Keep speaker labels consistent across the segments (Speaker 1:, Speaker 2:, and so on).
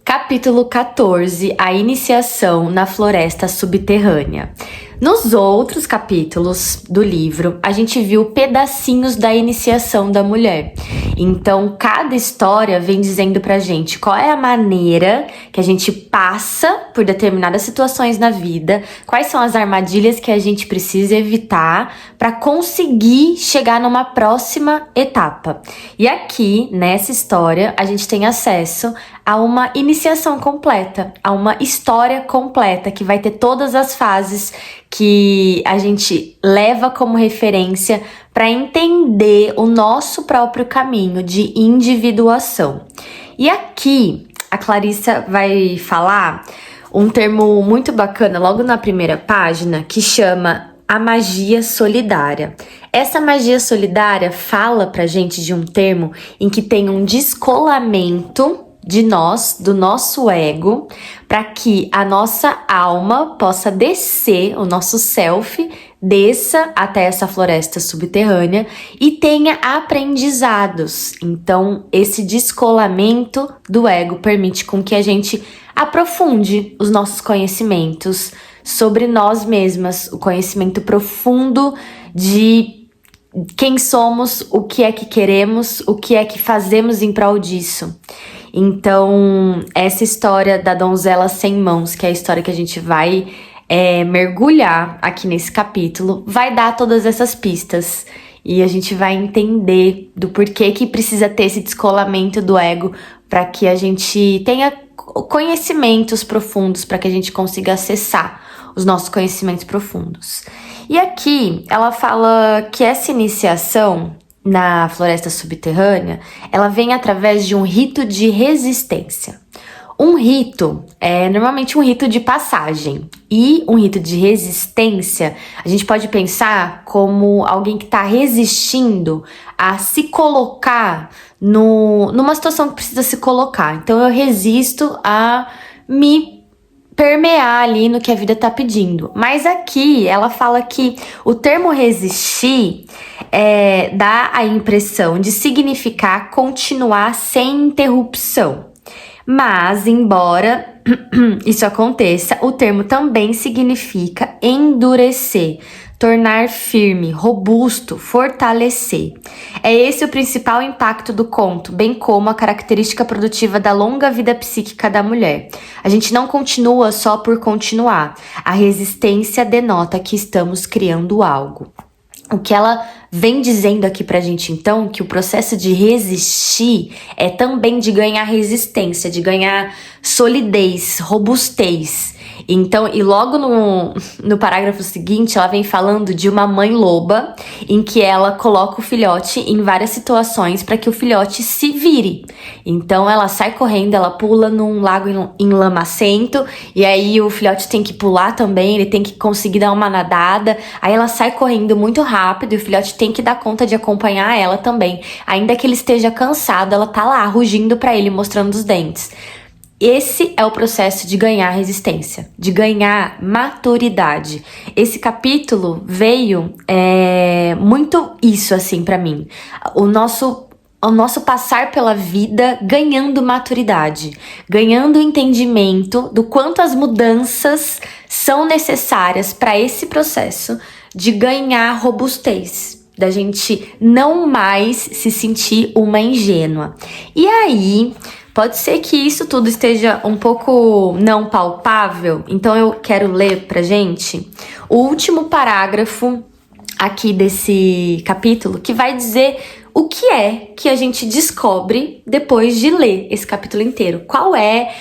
Speaker 1: Capítulo 14, a iniciação na floresta subterrânea. Nos outros capítulos do livro, a gente viu pedacinhos da iniciação da mulher. Então, cada história vem dizendo pra gente qual é a maneira que a gente passa por determinadas situações na vida, quais são as armadilhas que a gente precisa evitar para conseguir chegar numa próxima etapa. E aqui, nessa história, a gente tem acesso a uma iniciação completa, a uma história completa que vai ter todas as fases que a gente leva como referência para entender o nosso próprio caminho de individuação. E aqui a Clarissa vai falar um termo muito bacana logo na primeira página que chama a magia solidária. Essa magia solidária fala pra gente de um termo em que tem um descolamento de nós, do nosso ego, para que a nossa alma possa descer, o nosso self desça até essa floresta subterrânea e tenha aprendizados. Então, esse descolamento do ego permite com que a gente aprofunde os nossos conhecimentos sobre nós mesmas, o conhecimento profundo de quem somos, o que é que queremos, o que é que fazemos em prol disso. Então, essa história da donzela sem mãos, que é a história que a gente vai mergulhar aqui nesse capítulo, vai dar todas essas pistas. E a gente vai entender do porquê que precisa ter esse descolamento do ego para que a gente tenha conhecimentos profundos, para que a gente consiga acessar os nossos conhecimentos profundos. E aqui ela fala que essa iniciação na floresta subterrânea, ela vem através de um rito de resistência. Um rito é normalmente um rito de passagem e um rito de resistência, a gente pode pensar como alguém que está resistindo a se colocar numa situação que precisa se colocar. Então eu resisto a me permear ali no que a vida tá pedindo. Mas aqui ela fala que o termo resistir dá a impressão de significar continuar sem interrupção. Mas, embora isso aconteça, o termo também significa endurecer, tornar firme, robusto, fortalecer. É esse o principal impacto do conto, bem como a característica produtiva da longa vida psíquica da mulher. A gente não continua só por continuar. A resistência denota que estamos criando algo. O que ela vem dizendo aqui pra gente, então, que o processo de resistir é também de ganhar resistência, de ganhar solidez, robustez. Então, e logo no parágrafo seguinte, ela vem falando de uma mãe loba, em que ela coloca o filhote em várias situações para que o filhote se vire. Então, ela sai correndo, ela pula num lago em lamacento, e aí o filhote tem que pular também, ele tem que conseguir dar uma nadada, aí ela sai correndo muito rápido, e o filhote tem que dar conta de acompanhar ela também. Ainda que ele esteja cansado, ela tá lá rugindo para ele, mostrando os dentes. Esse é o processo de ganhar resistência, de ganhar maturidade. Esse capítulo veio muito isso assim pra mim. O nosso passar pela vida ganhando maturidade, ganhando entendimento do quanto as mudanças são necessárias para esse processo de ganhar robustez, da gente não mais se sentir uma ingênua. E aí, pode ser que isso tudo esteja um pouco não palpável, então eu quero ler pra gente o último parágrafo aqui desse capítulo, que vai dizer o que é que a gente descobre depois de ler esse capítulo inteiro. Qual é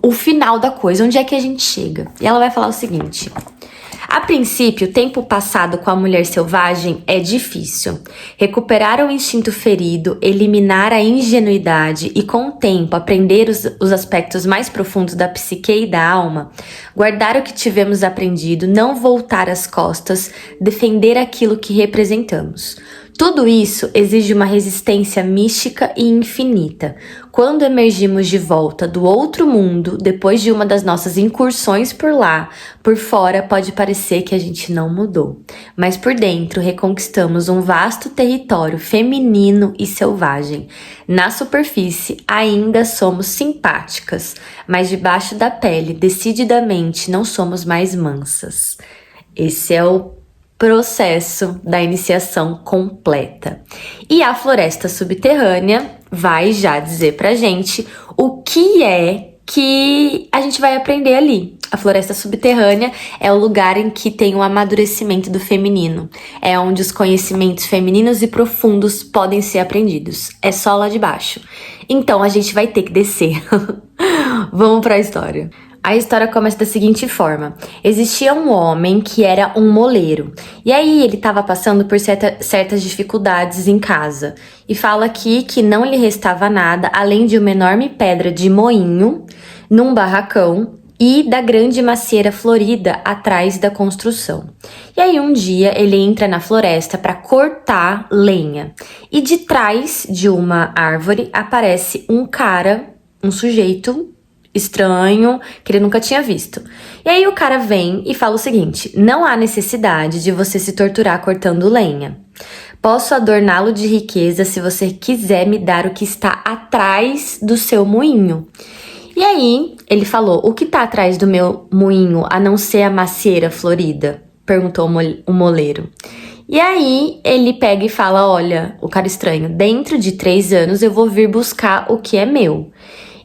Speaker 1: o final da coisa, onde é que a gente chega? E ela vai falar o seguinte: a princípio, o tempo passado com a mulher selvagem é difícil. Recuperar o instinto ferido, eliminar a ingenuidade e, com o tempo, aprender os aspectos mais profundos da psique e da alma, guardar o que tivemos aprendido, não voltar as costas, defender aquilo que representamos. Tudo isso exige uma resistência mística e infinita. Quando emergimos de volta do outro mundo, depois de uma das nossas incursões por lá, por fora pode parecer que a gente não mudou, mas por dentro reconquistamos um vasto território feminino e selvagem. Na superfície ainda somos simpáticas, mas debaixo da pele, decididamente, não somos mais mansas. Esse é o processo da iniciação completa. E a floresta subterrânea vai já dizer pra gente o que é que a gente vai aprender ali. A floresta subterrânea é o lugar em que tem o amadurecimento do feminino. É onde os conhecimentos femininos e profundos podem ser aprendidos. É só lá de baixo. Então a gente vai ter que descer. Vamos pra história. A história começa da seguinte forma. Existia um homem que era um moleiro. E aí ele estava passando por certas dificuldades em casa. E fala aqui que não lhe restava nada além de uma enorme pedra de moinho num barracão e da grande macieira florida atrás da construção. E aí um dia ele entra na floresta para cortar lenha. E de trás de uma árvore aparece um cara, um sujeito estranho, que ele nunca tinha visto. E aí o cara vem e fala o seguinte: não há necessidade de você se torturar cortando lenha. Posso adorná-lo de riqueza se você quiser me dar o que está atrás do seu moinho. E aí ele falou: o que está atrás do meu moinho, a não ser a macieira florida? Perguntou o moleiro. E aí ele pega e fala: olha, o cara estranho, dentro de 3 anos eu vou vir buscar o que é meu.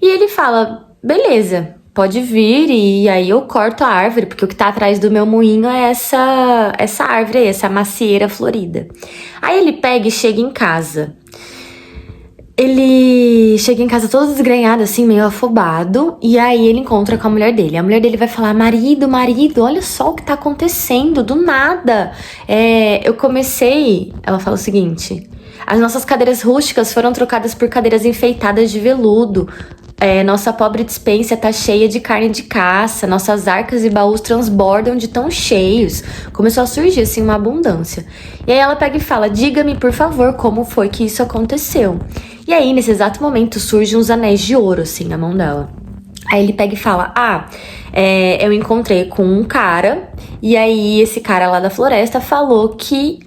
Speaker 1: E ele fala: beleza, pode vir, e aí eu corto a árvore, porque o que tá atrás do meu moinho é essa árvore aí, essa macieira florida. Aí ele pega e chega em casa. Ele chega em casa todo desgrenhado, assim, meio afobado, e aí ele encontra com a mulher dele. A mulher dele vai falar: marido, olha só o que tá acontecendo, do nada. Eu comecei... Ela fala o seguinte: as nossas cadeiras rústicas foram trocadas por cadeiras enfeitadas de veludo. Nossa pobre despensa tá cheia de carne de caça, nossas arcas e baús transbordam de tão cheios. Começou a surgir, assim, uma abundância. E aí ela pega e fala: diga-me, por favor, como foi que isso aconteceu? E aí, nesse exato momento, surgem uns anéis de ouro, assim, na mão dela. Aí ele pega e fala: eu encontrei com um cara, e aí esse cara lá da floresta falou que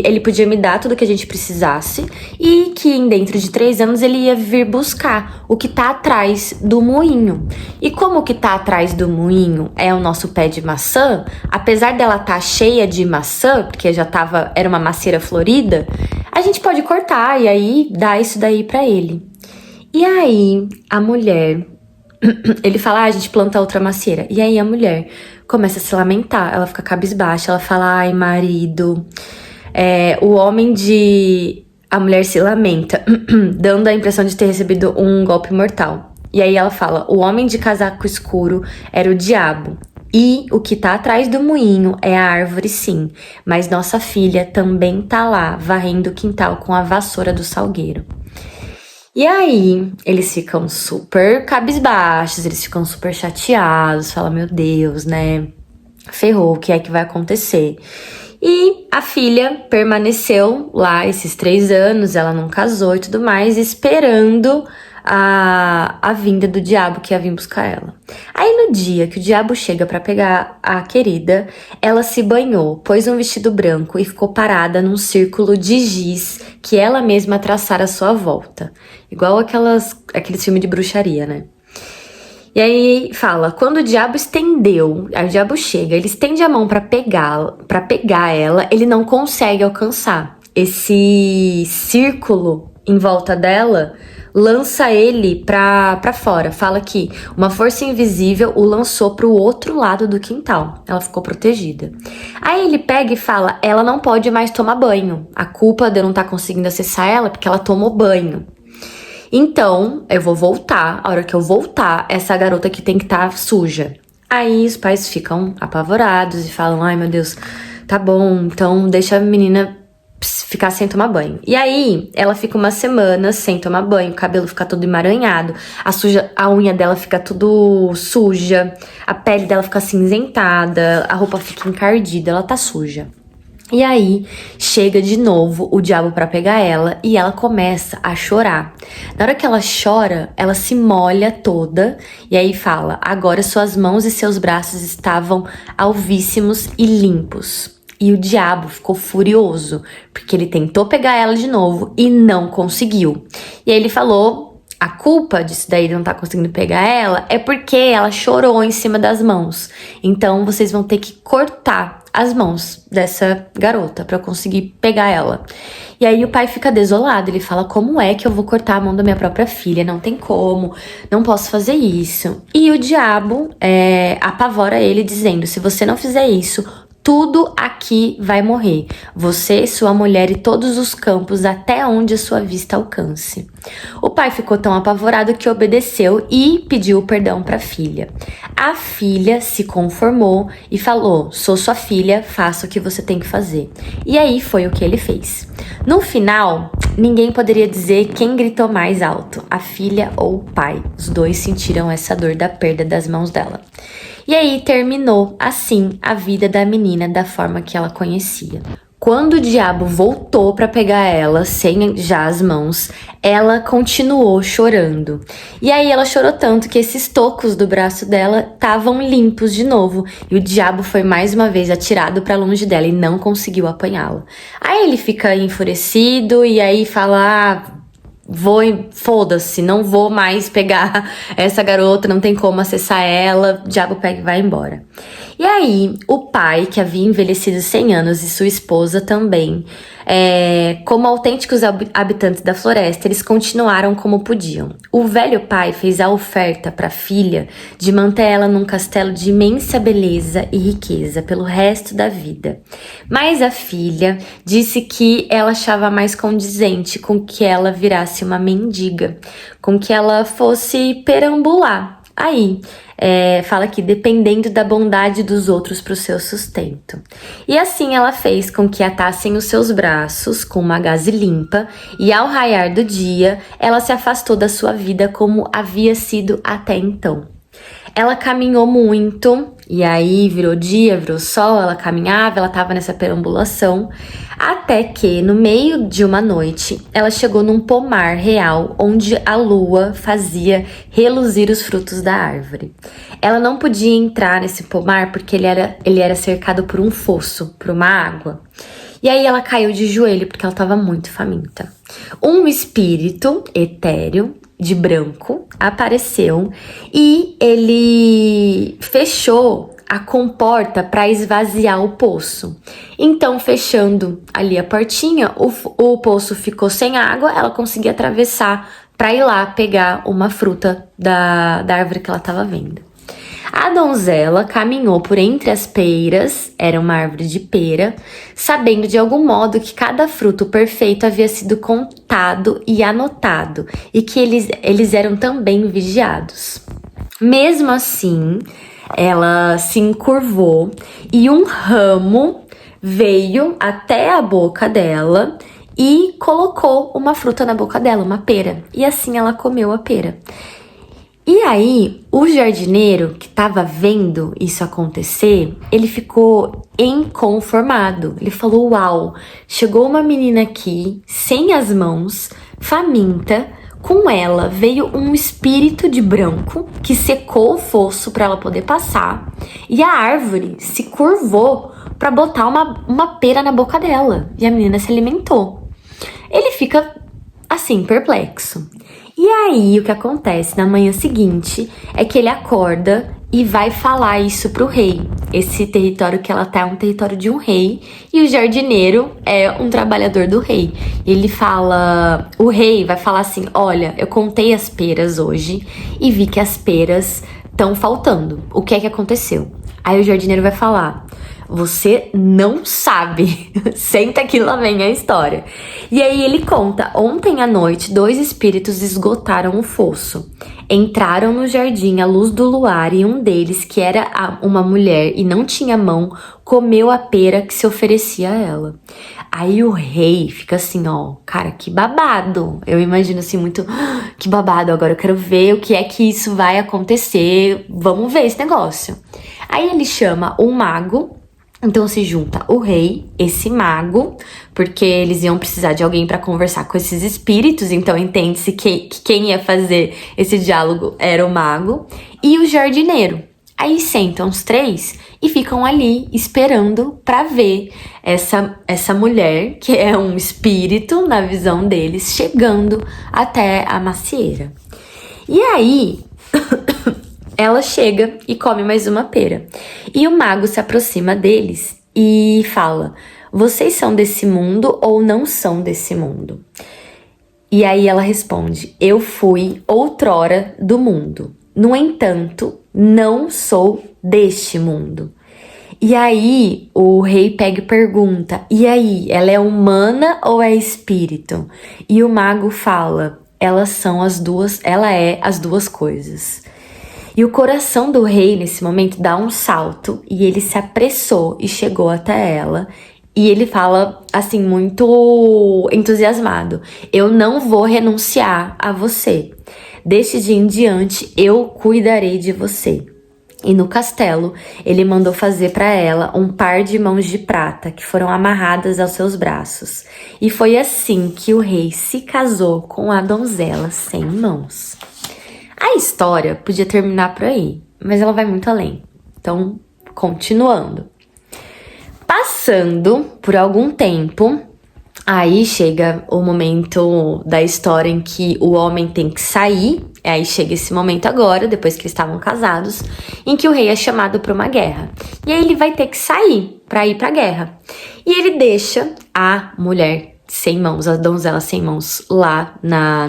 Speaker 1: ele podia me dar tudo que a gente precisasse e que dentro de 3 anos ele ia vir buscar o que tá atrás do moinho. E como o que tá atrás do moinho é o nosso pé de maçã, apesar dela tá cheia de maçã, porque era uma macieira florida, a gente pode cortar e aí dar isso daí pra ele. E aí a mulher... Ele fala: a gente planta outra macieira. E aí a mulher começa a se lamentar. Ela fica cabisbaixa. Ela fala: ai, marido. A mulher se lamenta, dando a impressão de ter recebido um golpe mortal. E aí ela fala: o homem de casaco escuro era o diabo. E o que tá atrás do moinho é a árvore, sim. Mas nossa filha também tá lá, varrendo o quintal com a vassoura do salgueiro. E aí, eles ficam super cabisbaixos, eles ficam super chateados, falam: meu Deus, né? Ferrou, o que é que vai acontecer? E a filha permaneceu lá esses 3 anos, ela não casou e tudo mais, esperando a vinda do diabo que ia vir buscar ela. Aí no dia que o diabo chega pra pegar a querida, ela se banhou, pôs um vestido branco e ficou parada num círculo de giz que ela mesma traçara à sua volta. Igual aqueles filmes de bruxaria, né? E aí fala: quando o diabo estendeu, aí o diabo chega, ele estende a mão pra pegar ela, ele não consegue alcançar. Esse círculo em volta dela lança ele pra fora. Fala que uma força invisível o lançou pro outro lado do quintal. Ela ficou protegida. Aí ele pega e fala: ela não pode mais tomar banho. A culpa de eu não estar conseguindo acessar ela é porque ela tomou banho. Então, eu vou voltar. A hora que eu voltar, essa garota aqui tem que estar suja. Aí os pais ficam apavorados e falam: ai, meu Deus, tá bom, então deixa a menina ficar sem tomar banho. E aí, ela fica uma semana sem tomar banho, o cabelo fica todo emaranhado, a unha dela fica tudo suja, a pele dela fica acinzentada, a roupa fica encardida, ela tá suja. E aí, chega de novo o diabo pra pegar ela e ela começa a chorar. Na hora que ela chora, ela se molha toda e aí fala: agora suas mãos e seus braços estavam alvíssimos e limpos. E o diabo ficou furioso, porque ele tentou pegar ela de novo e não conseguiu. E aí ele falou: a culpa disso daí de não estar conseguindo pegar ela é porque ela chorou em cima das mãos. Então vocês vão ter que cortar as mãos dessa garota pra eu conseguir pegar ela. E aí o pai fica desolado, ele fala: como é que eu vou cortar a mão da minha própria filha? Não tem como, não posso fazer isso. E o diabo apavora ele dizendo: se você não fizer isso, tudo aqui vai morrer. Você, sua mulher e todos os campos até onde a sua vista alcance. O pai ficou tão apavorado que obedeceu e pediu perdão para a filha. A filha se conformou e falou: sou sua filha, faça o que você tem que fazer. E aí foi o que ele fez. No final, ninguém poderia dizer quem gritou mais alto, a filha ou o pai. Os dois sentiram essa dor da perda das mãos dela. E aí terminou assim a vida da menina da forma que ela conhecia. Quando o diabo voltou para pegar ela, sem já as mãos, ela continuou chorando. E aí ela chorou tanto que esses tocos do braço dela estavam limpos de novo. E o diabo foi mais uma vez atirado para longe dela e não conseguiu apanhá-la. Aí ele fica enfurecido e aí fala: foda-se, não vou mais pegar essa garota, não tem como acessar ela, o diabo pega e vai embora. E aí, o pai, que havia envelhecido 100 anos, e sua esposa também, como autênticos habitantes da floresta, eles continuaram como podiam. O velho pai fez a oferta para a filha de manter ela num castelo de imensa beleza e riqueza pelo resto da vida. Mas a filha disse que ela achava mais condizente com que ela virasse uma mendiga, com que ela fosse perambular. Aí, fala que dependendo da bondade dos outros para o seu sustento. E assim ela fez com que atassem os seus braços com uma gaze limpa e ao raiar do dia, ela se afastou da sua vida como havia sido até então. Ela caminhou muito, e aí virou dia, virou sol, ela caminhava, ela estava nessa perambulação, até que no meio de uma noite, ela chegou num pomar real, onde a lua fazia reluzir os frutos da árvore. Ela não podia entrar nesse pomar porque ele era cercado por um fosso, por uma água. E aí ela caiu de joelho porque ela estava muito faminta. Um espírito etéreo de branco apareceu e ele fechou a comporta para esvaziar o poço. Então, fechando ali a portinha, o poço ficou sem água, ela conseguia atravessar para ir lá pegar uma fruta da árvore que ela estava vendo. A donzela caminhou por entre as peiras, era uma árvore de pera, sabendo de algum modo que cada fruto perfeito havia sido contado e anotado, e que eles eram também vigiados. Mesmo assim, ela se encurvou e um ramo veio até a boca dela e colocou uma fruta na boca dela, uma pera, e assim ela comeu a pera. E aí, o jardineiro que estava vendo isso acontecer, ele ficou inconformado. Ele falou: uau, chegou uma menina aqui, sem as mãos, faminta, com ela veio um espírito de branco que secou o fosso para ela poder passar, e a árvore se curvou para botar uma pera na boca dela, e a menina se alimentou. Ele fica assim, perplexo. E aí, o que acontece na manhã seguinte é que ele acorda e vai falar isso pro rei. Esse território que ela tá é um território de um rei e o jardineiro é um trabalhador do rei. Ele fala, o rei vai falar assim: olha, eu contei as peras hoje e vi que as peras estão faltando. O que é que aconteceu? Aí o jardineiro vai falar: você não sabe. Senta aqui, lá vem a história. E aí ele conta: ontem à noite, 2 espíritos esgotaram o fosso. Entraram no jardim à luz do luar e um deles, que era uma mulher e não tinha mão, comeu a pera que se oferecia a ela. Aí o rei fica assim, ó, cara, que babado. Eu imagino assim muito, que babado, agora eu quero ver o que é que isso vai acontecer. Vamos ver esse negócio. Aí ele chama um mago Então se junta o rei, esse mago, porque eles iam precisar de alguém para conversar com esses espíritos, então entende-se que quem ia fazer esse diálogo era o mago, e o jardineiro. Aí sentam os três e ficam ali esperando para ver essa mulher, que é um espírito na visão deles, chegando até a macieira. E aí ela chega e come mais uma pera. E o mago se aproxima deles e fala: vocês são desse mundo ou não são desse mundo? E aí ela responde: eu fui outrora do mundo. No entanto, não sou deste mundo. E aí o rei pega e pergunta: e aí, ela é humana ou é espírito? E o mago fala: ela é as duas coisas. E o coração do rei nesse momento dá um salto e ele se apressou e chegou até ela. E ele fala assim, muito entusiasmado: eu não vou renunciar a você. Deste dia em diante eu cuidarei de você. E no castelo, ele mandou fazer para ela um par de mãos de prata que foram amarradas aos seus braços. E foi assim que o rei se casou com a donzela sem mãos. A história podia terminar por aí, mas ela vai muito além. Então, continuando. Passando por algum tempo, aí chega o momento da história em que o homem tem que sair. Aí chega esse momento agora, depois que eles estavam casados, em que o rei é chamado para uma guerra. E aí ele vai ter que sair para ir para a guerra. E ele deixa a mulher sem mãos, a donzela sem mãos lá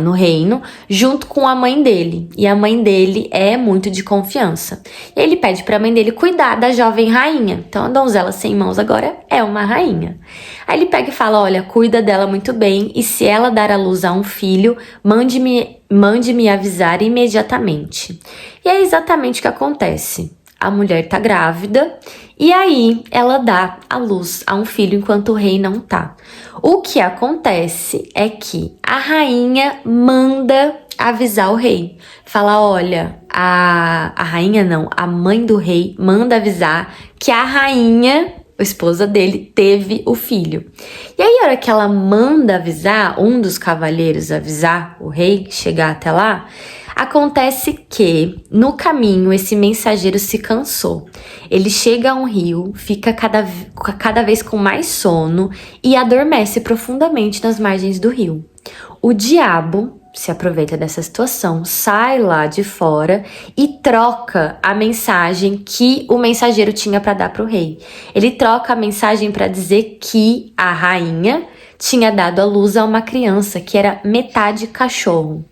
Speaker 1: no reino, junto com a mãe dele. E a mãe dele é muito de confiança. E ele pede para a mãe dele cuidar da jovem rainha. Então a donzela sem mãos agora é uma rainha. Aí ele pega e fala: olha, cuida dela muito bem, e se ela dar à luz a um filho, mande-me avisar imediatamente. E é exatamente o que acontece. A mulher tá grávida e aí ela dá à luz a um filho enquanto o rei não tá. O que acontece é que a rainha manda avisar o rei. Fala: olha, a rainha não, a mãe do rei manda avisar que a rainha, a esposa dele, teve o filho. E aí, a hora que ela manda avisar, um dos cavalheiros avisar o rei, chegar até lá, acontece que, no caminho, esse mensageiro se cansou. Ele chega a um rio, fica cada vez com mais sono e adormece profundamente nas margens do rio. O diabo se aproveita dessa situação, sai lá de fora e troca a mensagem que o mensageiro tinha para dar para o rei. Ele troca a mensagem para dizer que a rainha tinha dado à luz a uma criança que era metade cachorro.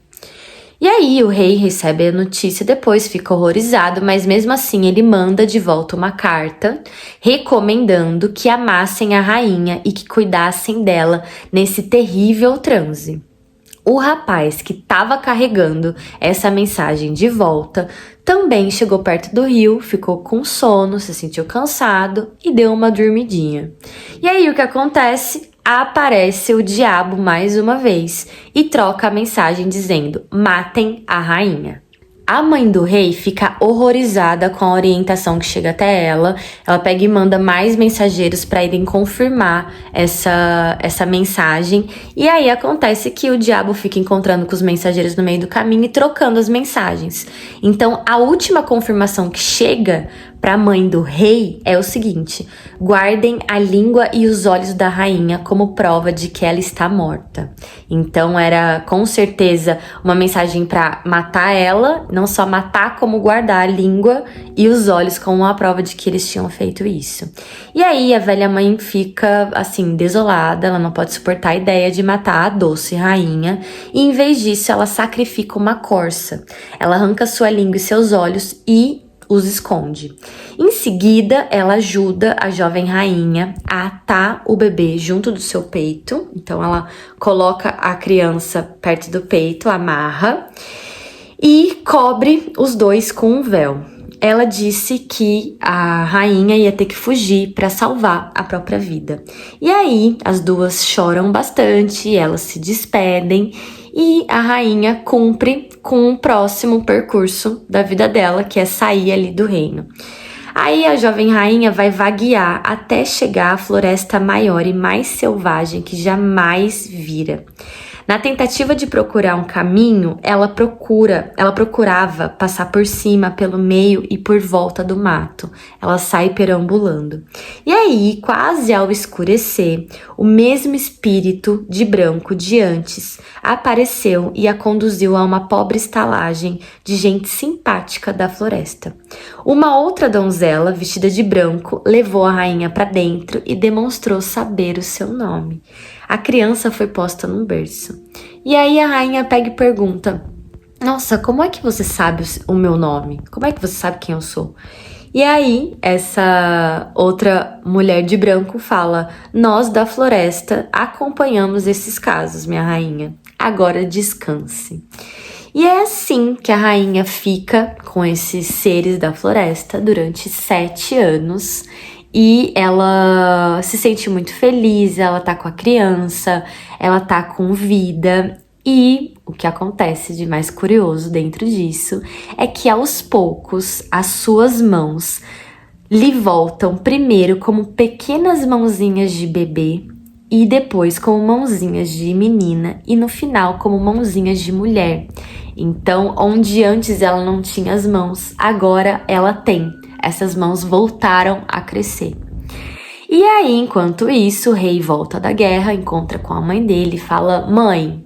Speaker 1: E aí o rei recebe a notícia depois, fica horrorizado, mas mesmo assim ele manda de volta uma carta recomendando que amassem a rainha e que cuidassem dela nesse terrível transe. O rapaz que estava carregando essa mensagem de volta também chegou perto do rio, ficou com sono, se sentiu cansado e deu uma dormidinha. E aí o que acontece? Aparece o diabo mais uma vez e troca a mensagem dizendo: matem a rainha. A mãe do rei fica horrorizada com a orientação que chega até ela. Ela pega e manda mais mensageiros para irem confirmar essa mensagem. E aí acontece que o diabo fica encontrando com os mensageiros no meio do caminho e trocando as mensagens. Então, a última confirmação que chega para a mãe do rei é o seguinte: guardem a língua e os olhos da rainha como prova de que ela está morta. Então era com certeza uma mensagem para matar ela, não só matar, como guardar a língua e os olhos como uma prova de que eles tinham feito isso. E aí a velha mãe fica assim desolada, ela não pode suportar a ideia de matar a doce rainha e em vez disso ela sacrifica uma corça. Ela arranca sua língua e seus olhos e os esconde. Em seguida, ela ajuda a jovem rainha a atar o bebê junto do seu peito. Então, ela coloca a criança perto do peito, amarra e cobre os dois com um véu. Ela disse que a rainha ia ter que fugir para salvar a própria vida. E aí, as duas choram bastante, elas se despedem e a rainha cumpre com o próximo percurso da vida dela, que é sair ali do reino. Aí a jovem rainha vai vaguear até chegar à floresta maior e mais selvagem que jamais vira. Na tentativa de procurar um caminho, ela procurava passar por cima, pelo meio e por volta do mato. Ela sai perambulando. E aí, quase ao escurecer, o mesmo espírito de branco de antes apareceu e a conduziu a uma pobre estalagem de gente simpática da floresta. Uma outra donzela, vestida de branco, levou a rainha para dentro e demonstrou saber o seu nome. A criança foi posta num berço. E aí a rainha pega e pergunta: nossa, como é que você sabe o meu nome? Como é que você sabe quem eu sou? E aí essa outra mulher de branco fala: nós da floresta acompanhamos esses casos, minha rainha. Agora descanse. E é assim que a rainha fica com esses seres da floresta durante 7 anos. E ela se sente muito feliz, ela tá com a criança, ela tá com vida. E o que acontece de mais curioso dentro disso é que aos poucos as suas mãos lhe voltam primeiro como pequenas mãozinhas de bebê e depois como mãozinhas de menina e no final como mãozinhas de mulher. Então, onde antes ela não tinha as mãos, agora ela tem. Essas mãos voltaram a crescer. E aí, enquanto isso, o rei volta da guerra, encontra com a mãe dele e fala: mãe,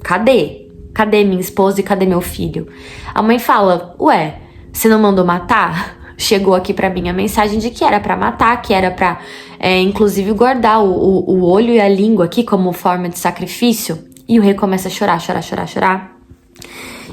Speaker 1: cadê? Cadê minha esposa e cadê meu filho? A mãe fala: ué, você não mandou matar? Chegou aqui pra mim a mensagem de que era pra matar, que era pra, inclusive, guardar o olho e a língua aqui como forma de sacrifício. E o rei começa a chorar.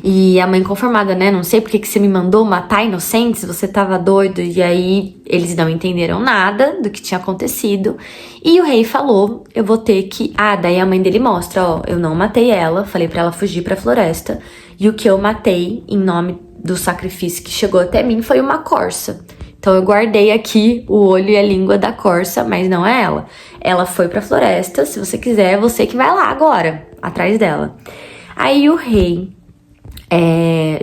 Speaker 1: E a mãe conformada, né? Não sei porque que você me mandou matar inocentes, você tava doido. E aí eles não entenderam nada do que tinha acontecido. E o rei falou: eu vou ter que... daí a mãe dele mostra, ó, eu não matei ela, falei pra ela fugir pra floresta. E o que eu matei em nome do sacrifício que chegou até mim foi uma corça. Então eu guardei aqui o olho e a língua da corça, mas não é ela. Ela foi pra floresta, se você quiser, é você que vai lá agora, atrás dela. Aí o rei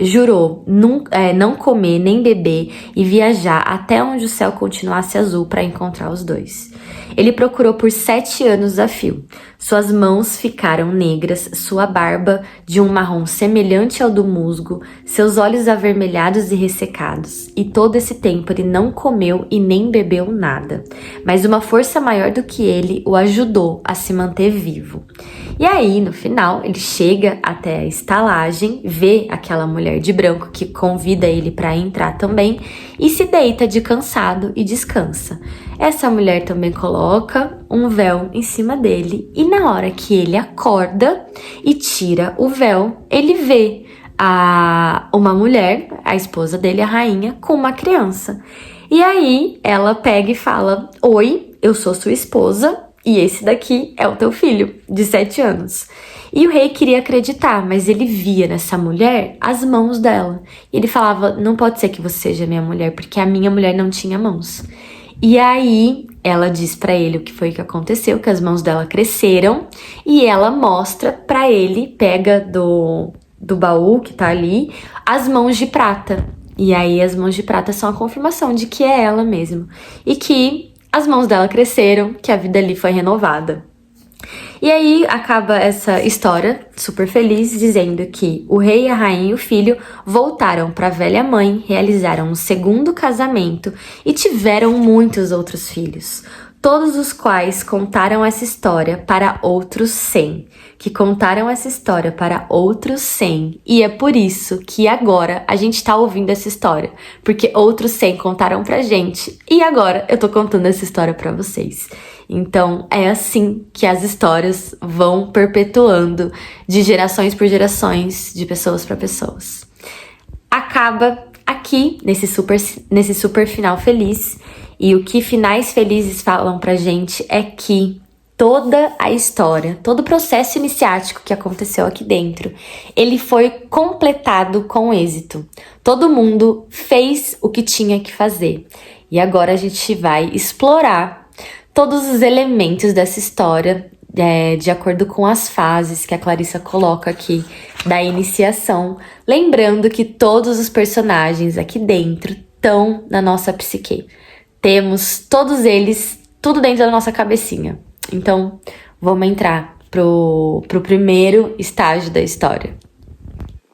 Speaker 1: jurou não comer nem beber e viajar até onde o céu continuasse azul para encontrar os dois. Ele procurou por 7 anos a fio. Suas mãos ficaram negras, sua barba de um marrom semelhante ao do musgo, seus olhos avermelhados e ressecados. E todo esse tempo ele não comeu e nem bebeu nada. Mas uma força maior do que ele o ajudou a se manter vivo. E aí, no final, ele chega até a estalagem, vê aquela mulher de branco que convida ele para entrar também e se deita de cansado e descansa. Essa mulher também coloca um véu em cima dele e na hora que ele acorda e tira o véu, ele vê uma mulher, a esposa dele, a rainha, com uma criança. E aí ela pega e fala: oi, eu sou sua esposa e esse daqui é o teu filho, de 7 anos. E o rei queria acreditar, mas ele via nessa mulher as mãos dela. E ele falava: não pode ser que você seja minha mulher, porque a minha mulher não tinha mãos. E aí ela diz pra ele o que foi que aconteceu, que as mãos dela cresceram e ela mostra pra ele, pega do baú que tá ali, as mãos de prata. E aí as mãos de prata são a confirmação de que é ela mesmo. E que as mãos dela cresceram, que a vida ali foi renovada. E aí acaba essa história super feliz dizendo que o rei, a rainha e o filho voltaram para a velha mãe, realizaram um segundo casamento e tiveram muitos outros filhos. Todos os quais contaram essa história para outros 100, que contaram essa história para outros 100. E é por isso que agora a gente tá ouvindo essa história, porque outros 100 contaram pra gente e agora eu tô contando essa história pra vocês. Então é assim que as histórias vão perpetuando de gerações por gerações, de pessoas para pessoas. Acaba aqui, nesse super final feliz. E o que finais felizes falam pra gente é que toda a história, todo o processo iniciático que aconteceu aqui dentro, ele foi completado com êxito. Todo mundo fez o que tinha que fazer. E agora a gente vai explorar todos os elementos dessa história, de acordo com as fases que a Clarissa coloca aqui da iniciação. Lembrando que todos os personagens aqui dentro estão na nossa psique. Temos todos eles, tudo dentro da nossa cabecinha. Então, vamos entrar pro primeiro estágio da história.